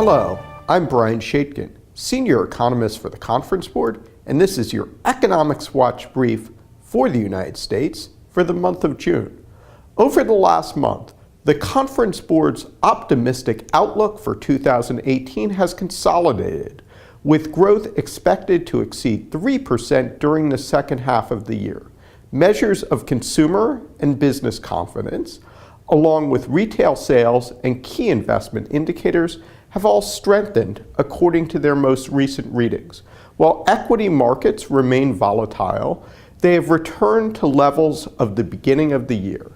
Hello, I'm Brian Schaitkin, Senior Economist for the Conference Board, and this is your Economics Watch brief for the United States for the month of June. Over the last month, the Conference Board's optimistic outlook for 2018 has consolidated, with growth expected to exceed 3% during the second half of the year. Measures of consumer and business confidence, along with retail sales and key investment indicators, have all strengthened according to their most recent readings. While equity markets remain volatile, they have returned to levels of the beginning of the year.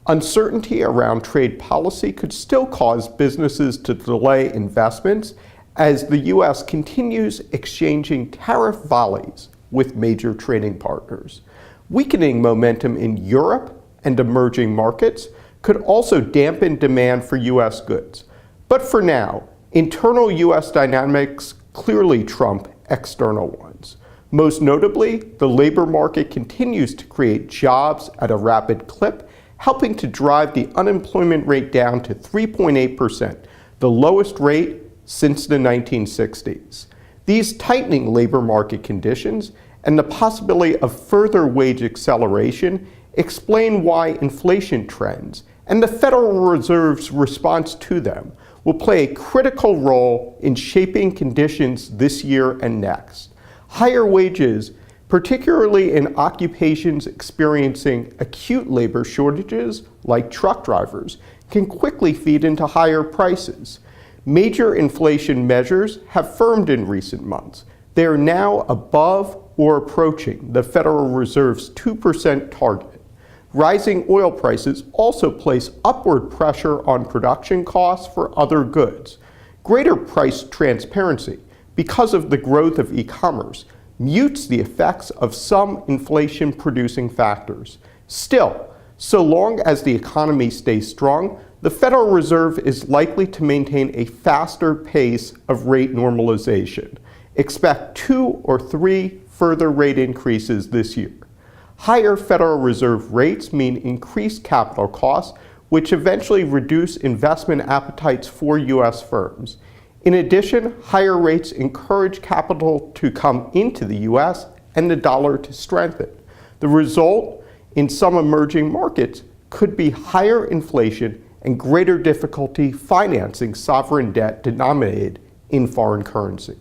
Uncertainty around trade policy could still cause businesses to delay investments as the U.S. continues exchanging tariff volleys with major trading partners. Weakening momentum in Europe and emerging markets could also dampen demand for U.S. goods. But for now, internal U.S. dynamics clearly trump external ones. Most notably, the labor market continues to create jobs at a rapid clip, helping to drive the unemployment rate down to 3.8%, the lowest rate since the 1960s. These tightening labor market conditions and the possibility of further wage acceleration explain why inflation trends and the Federal Reserve's response to them will play a critical role in shaping conditions this year and next. Higher wages, particularly in occupations experiencing acute labor shortages like truck drivers, can quickly feed into higher prices. Major inflation measures have firmed in recent months. They are now above or approaching the Federal Reserve's 2% target. Rising oil prices also place upward pressure on production costs for other goods. Greater price transparency, because of the growth of e-commerce, mutes the effects of some inflation-producing factors. Still, so long as the economy stays strong, the Federal Reserve is likely to maintain a faster pace of rate normalization. Expect 2 or 3 further rate increases this year. Higher Federal Reserve rates mean increased capital costs, which eventually reduce investment appetites for U.S. firms. In addition, higher rates encourage capital to come into the U.S. and the dollar to strengthen. The result in some emerging markets could be higher inflation and greater difficulty financing sovereign debt denominated in foreign currency.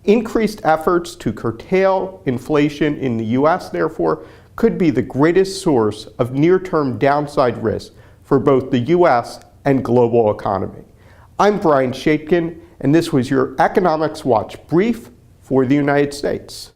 Increased efforts to curtail inflation in the U.S., therefore, could be the greatest source of near-term downside risk for both the U.S. and global economy. I'm Brian Schaitkin, and this was your Economics Watch brief for the United States.